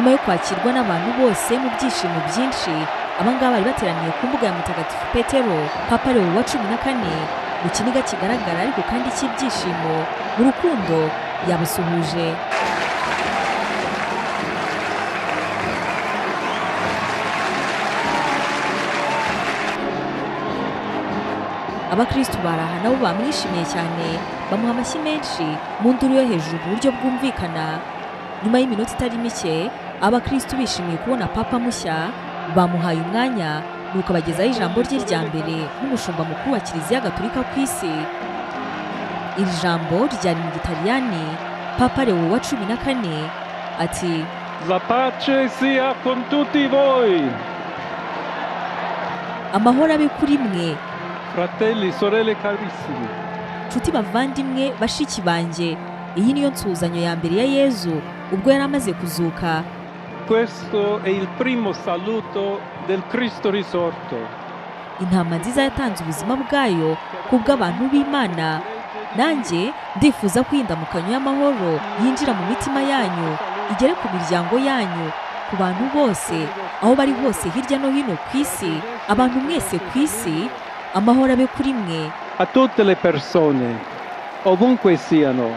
nyuma yo kwakirwa n'abantu bose mu byishimo byinshi. Abangaba bari bateraniye ku mbuga ya Mutagatifu Petero Papa Leo wa 14 mu kiniga kigaragara ariko kandi cy'ibyishimo mu rukundo yabasuhuje. Abakristo baraha nabo bamwishimiye cyane, bamuha amashyi menshi mu nduru yo hejuru mu buryo bwumvikana. Nyuma y'iminota itari mike, abakristo bishimiye kubona papa mushya, bamuhaye umwanya nuko bagezaho ijambo rye rya mbere nk'umushumba mukuru wa Kiliziya Gatolika ku isi. Iri jambo ryari mu Gitaliyani. Papa Leo wa 14 ati: La pace sia con tutti voi. Amahoro abe kuri mwe. Fratelli, sorelle carissimi. Nshuti bavandimwe, bashiki banjye, iyi niyo nsuzanyo ya mbere ya Yezu ubwo yari amaze kuzuka. Questo è il primo saluto del Cristo risorto. Intama nziza yatanze ubuzima bwayo kubw'abantu b'Imana. Nanjye ndifuza kwindamukanyo y'amahoro yinjira mu mitima yanyu, igere ku miryango yanyu, ku bantu bose aho bari hose hirya no hino ku isi, abantu mwese ku isi. Amahoro abe kuri mwe. A tutte le persone, ovunque siano,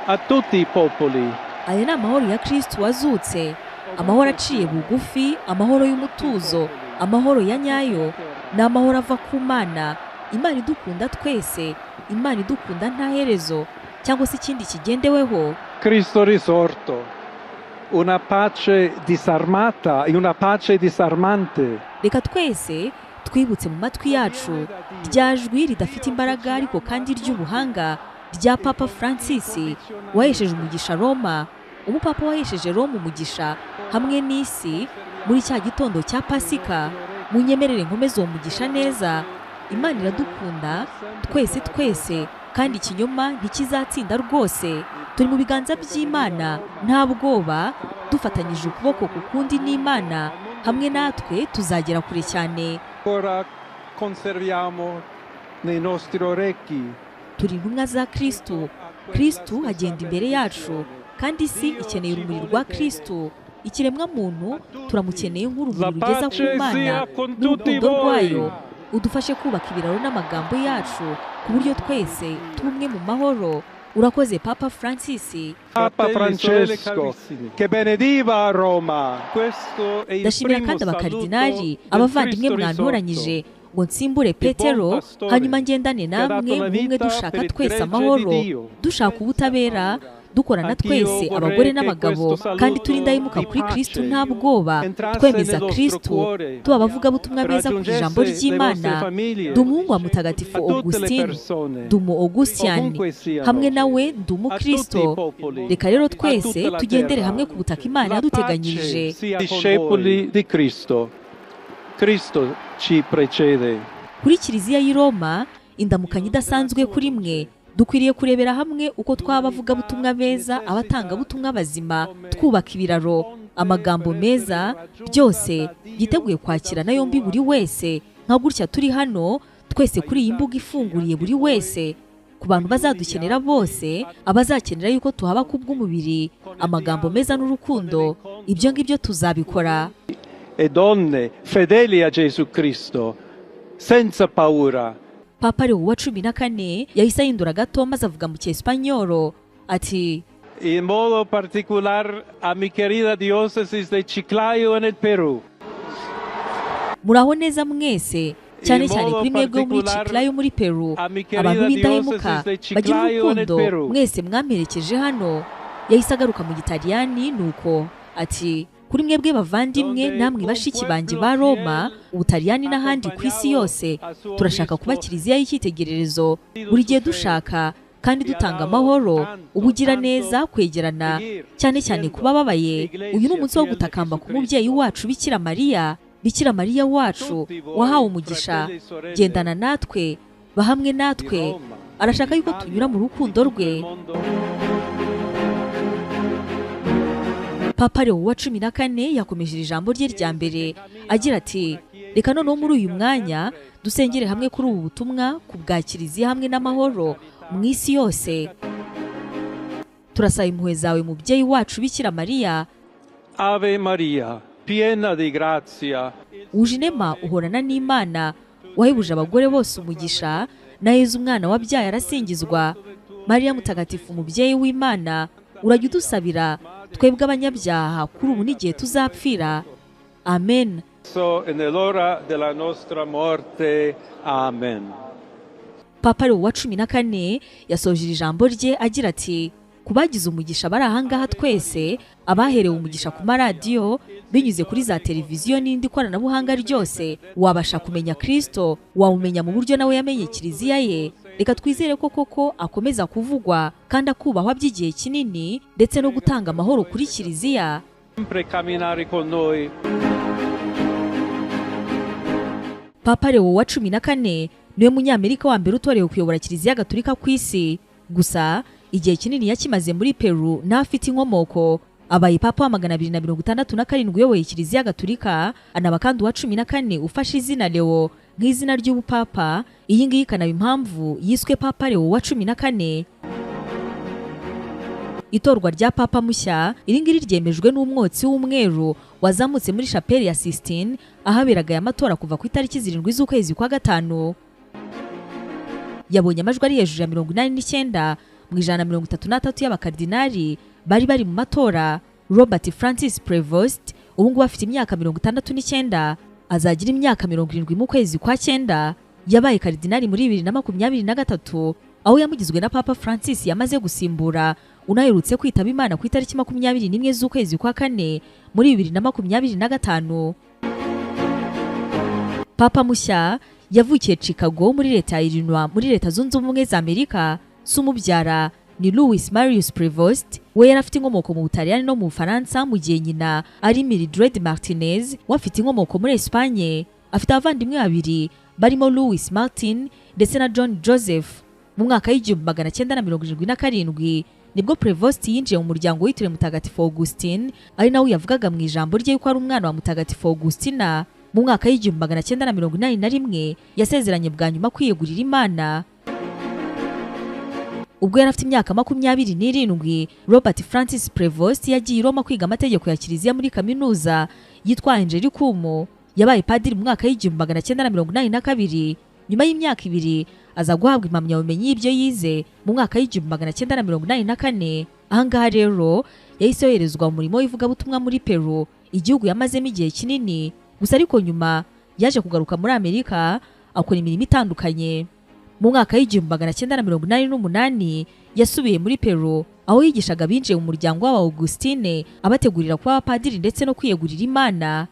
a tutti i popoli. Aya ni amahoro ya Kristo wazutse, amahoro aciye bugufi, amahoro y'umutuzo, amahoro ya nyayo, ni amahoro ava ku Mana, Imana idukunda twese, Imana idukunda nta herezo cyangwa se ikindi kigendeweho. Cristo risorto, una pace disarmata e una pace disarmante. Reka twese twibutse mu matwi yacu rya jwi ridafite imbaraga ariko kandi ry'ubuhanga rya Papa Francis wahesheje umugisha Roma, umupapa wahesheje Roma umugisha hamwe n'isi muri cya gitondo cya Pasika. Munyemerere nkomeze uwo mugisha neza. Imana iradukunda twese kandi ikinyoma ntikizatsinda rwose. Turi mu biganza by'Imana nta bwoba, dufatanyije ukuboko ku kundi n'Imana, hamwe natwe tuzagera kure cyane. Ora conserviamo nei nostri orecchi. Turi intumwa za Kristo. Kristo agenda imbere yacu kandi isi ikeneye urumuri rwa Kristo. Ikiremwa muntu turamukeneye nk'urumuri rugeza ku Mana n'urukundo rwayo. Udufashe kubaka ibiraro n'amagambo yacu ku buryo twese tumwe mu mahoro. Urakoze Papa Francis. Papa Francesco che benediva Roma. Ndashimira kandi abakardinali, abavandimwe mwantoranyije ngo nsimbure Petero, hanyuma ngendane namwe bumwe dushaka twese amahoro, dushaka ubutabera, dukorana twese abagore n'abagabo kandi turi indahemuka kuri Kristo nta bwoba, twemeza Kristo, tuba abavugabutumwa beza ku ijambo ry'Imana. Ndi umuhungu wa Mutagatifu Augustine, ndi umu Augustine, hamwe nawe ndi umukristo. Reka rero twese tugendere hamwe ku butaka Imana yaduteganyirije. Discepoli di Cristo. Cristo ci precede. Kuri Kiliziya y'i Roma, indamukanyo idasanzwe kuri mwe. Dukwiriye kurebera hamwe uko twabavugabutumwa beza, abatangabutumwa bazima, twubaka ibiraro, amagambo meza, byose byiteguye kwakira na yombi buri wese. Nka gutya turi hano twese kuri iyi mbuga ifunguriye buri wese, ku bantu bazadukenera bose, abazakenera yuko tuhaba kubw'umubiri, amagambo meza n'urukundo. Ibyo ngibyo tuzabikora. E donne fedeli a Gesù Cristo, senza paura. Papa Leo wa 14 yahise ahindura gato maze avuga mu cyespanyolo ati: In modo particular a mi querida diócesis de Chiclayo en el Perú. Muraho neza mwese, cyane cyane kuri mwebwe muri Chiclayo muri Peru, abantu b'indahemuka bagira urukundo mwese mwamperekeje hano. Yahise agaruka mu Gitaliyani nuko ati: kuri mwebwe bavandimwe namwe bashiki banjye ba Roma, Ubutaliyani n'ahandi ku isi yose, turashaka kuba Kiliziya y'icyitegererezo, buri gihe dushaka kandi dutanga amahoro, ubugira neza, kwegerana, cyane cyane kuba babaye. Uyu ni umunsi wo gutakamba ku mubyeyi wacu Bikira Mariya. Bikira Mariya wacu wahawe umugisha, gendana natwe, bahamwe natwe, arashaka yuko tunyura mu rukundo rwe. Papa Leo wa 14 yakomeje ijambo rye rya mbere agira ati: reka noneho muri uyu mwanya dusengere hamwe kuri ubu butumwa ku bwa Kiliziya hamwe n'amahoro mu isi yose. Turasaba impuhwe zawe mubyeyi wacu Bikira Mariya. Ave Maria, piena di grazia. Ujinema uhorana n'Imana, wahebuje abagore bose umugisha, na Yezu umwana wabyaye arasingizwa. Mariya mutagatifu umubyeyi w'Imana, urajya udusabira twebwe abanyabyaha kuri ubu n'igihe tuzapfira. Amen. So nell'ora della nostra morte. Amen. Papa Leo wa 14 yasoje ijambo rye agira ati: kubagize umugisha bari ahangaha twese, abaherewe umugisha ku maradiyo binyuze kuri za televiziyo n'indi koranabuhanga ryose, wabasha kumenya Kristo, wamumenya mu buryo nawe yamenye kiliziya ye. Reka twizere ko koko akomeza kuvugwa kandi akubahwa by'igihe kinini, ndetse no gutanga amahoro kuri kiliziya. Papa Leo wa 14 niwe munyamerika wa mbere utorewe kuyobora kiliziya gatolika ku isi. Gusa igihe kinini yakimaze muri Peru n'afite inkomoko. Abaye papa wa 267 uyoboye kiliziya gatolika, anaba kandi wa 14 ufashe izina Leo nk'izina ry'ubupapa. Iyi ngiyi ikanaba impamvu yiswe Papa Leo wa 14. Itorwa rya papa mushya iri ngiri ryemejwe n'umwotsi w'umweru wazamutse muri chapelle ya Sistine ahaberaga y'amatora kuva ku itariki 7 z'ukwezi kwa gatanu. Yabonye amajwi ari hejuru ya 89 mu 133 y'abakardinali bari mu matora. Robert Francis Prevost ubu ngubu afite imyaka 69, azagira imyaka 70 mu kwezi kwa 9. Yabaye kardinali muri 2023, aho yamugizwe na Papa Francis yamaze gusimbura unaherutse kwitaba Imana ku itariki 21 z'ukwezi kwa 4 muri 2025. Papa mushya yavukiye Chicago muri leta ya Illinois muri leta zunze ubumwe za Amerika. Sumubyara ni Louis Marius Prevost, we yari afite inkomoko mu Butaliyani no mu Bufaransa, mu gihe nyina ari Mildred Martinez wafite inkomoko muri Espagne. Afite abavandimwe babiri barimo Louis Martin ndetse na John Joseph. Mu mwaka w'1977 nibwo Prevost yinjiye mu muryango witiriwe Mutagatifu Augustine, ari nawe yavugaga mu ijambo rye yuko ari umwana wa Mutagatifu Augustina. Mu mwaka w'1981 yasezeranye bwa nyuma kwiyegurira Imana. Ubwo yari afite imyaka 27, Robert Francis Prevost yagiye i Roma kwiga amategeko ya kiliziya muri kaminuza yitwa Angelicum. Yabaye padiri mu mwaka w'1982. Nyuma y'imyaka 2 aza guhabwa impamyabumenyi y'ibyo yize mu mwaka w'1984. Ahangaha rero yahise yoherezwa mu murimo w'ivugabutumwa muri Peru, igihugu yamazemo igihe kinini. Gusa ariko nyuma yaje kugaruka muri Amerika akora imirimo itandukanye. Mu mwaka w'1988 yasubiye muri Peru, aho yigishaga binjiye mu muryango w'Augustine abategurira kuba abapadiri ndetse no kwiyegurira Imana.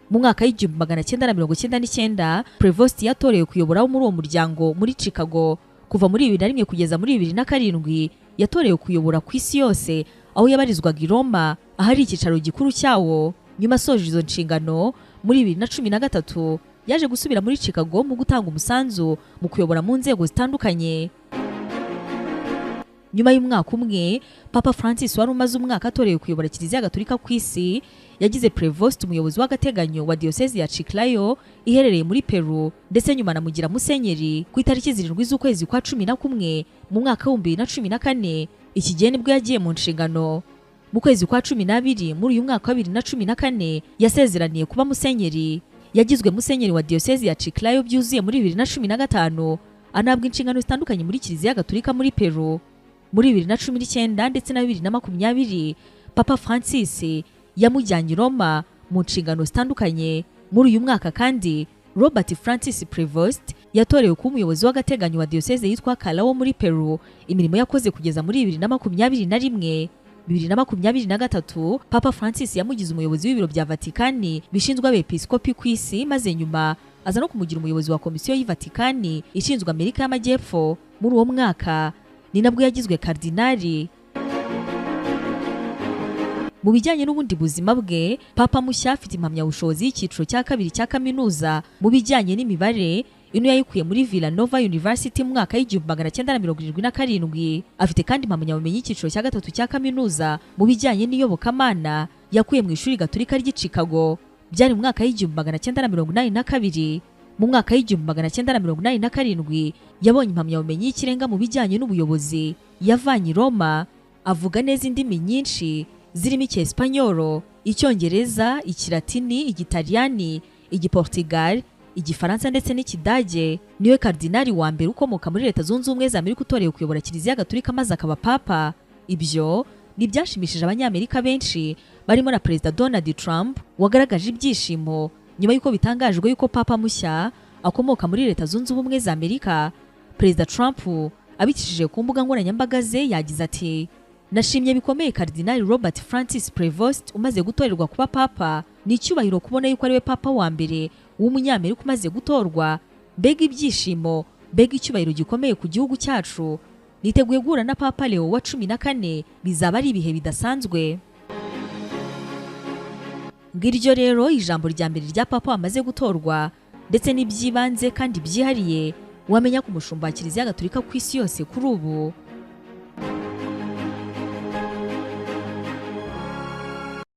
Mu mwaka w'1999 Prevost yatorewe kuyobora muri uwo muryango muri Chicago. Kuva muri 2001 kugeza muri 2007 yatorewe kuyobora ku isi yose, aho yabarizwaga i Roma ahari icyicaro gikuru cyawo. Nyuma asoje izo nshingano muri 2013 yaje gusubira muri Chicago mu gutanga umusanzu mu kuyobora mu nzego zitandukanye. Nyuma y'umwaka umwe, Papa Francis wari umaze umwaka atorewe kuyobora kiliziya gatolika ku isi, yagize Prevost umuyobozi w'agateganyo wa diocese ya Chiclayo iherereye muri Peru, ndetse nyuma namugira musenyeri ku itariki 7 z'ukwezi kwa 11 mu mwaka wa 2014. Iki gihe nibwo yagiye mu nshingano. Mu kwezi kwa 12 muri uyu mwaka wa 2014 yasezeraniye kuba musenyeri. Yagizwe musenyeri wa diocese ya Chiclayo byuzuye muri 2015, anabwa inshingano zitandukanye muri kiliziya gatolika muri Peru. Muri 2019 ndetse na 2020 Papa Francis yamujyanye i Roma mu nshingano zitandukanye. Muri uyu mwaka kandi Robert Francis Prevost yatorewe kuba umuyobozi w'agateganyo wa diocese yitwa Callao muri Peru, imirimo yakoze kugeza muri 2021. 2023 Papa Francis yamugize umuyobozi w'ibiro bya Vatikani bishinzwe abepiskopi ku isi, maze nyuma aza no kumugira umuyobozi wa komisiyo y'Vatikani ishinzwe Amerika y'Amajyepfo. Muri uwo mwaka ni nabwo yagizwe kardinali. Mu bijyanye n'ubundi buzima bwe, Papa mushya afite impamyabushobozi y'icyiciro cya 2 cya kaminuza mu bijyanye n'imibare, ino yayikuye muri Villanova University mu mwaka w'1977. Afite kandi impamyabumenyi y'icyiciro cya 3 cya kaminuza mu bijyanye n'iyobokamana yakuye mu ishuri gatolika ry'i Chicago. Byari mu mwaka w'1982. Mu mwaka w'1987 yabonye impamyabumenyi y'ikirenga mu bijyanye n'ubuyobozi, yavanye i Roma. Avuga neza indimi nyinshi zirimo Icyesipanyolo, Icyongereza, Ikilatini, Igitaliyani, Igiportugal, Igifaransa ndetse n'Ikidage. Niwe kardinali wa mbere ukomoka muri Leta Zunze Ubumwe za Amerika utorewe kuyobora Kiliziya Gatolika maze akaba papa. Ibyo ni byashimishije abanyamerika benshi barimo na Perezida Donald Trump wagaragaje ibyishimo nyuma y'uko bitangajwe yuko papa mushya akomoka muri Leta Zunze Ubumwe za Amerika. Perezida Trump abicishije ku mbuga nkoranyambaga ze yagize ati: "Nashimye bikomeye Kardinali Robert Francis Prevost umaze gutorerwa kuba papa. Ni icyubahiro kubona yuko ariwe papa wa mbere w'umunyamerika umaze gutorwa. Mbega ibyishimo, mbega icyubahiro gikomeye ku gihugu cyacu. Niteguye guhura na Papa Leo wa 14, bizaba ari ibihe bidasanzwe." Ngiryo rero ijambo rya mbere rya papa wamaze gutorwa, ndetse n'ibyibanze kandi byihariye wamenya ku mushumba wa Kiliziya Gatolika ku isi yose kuri ubu.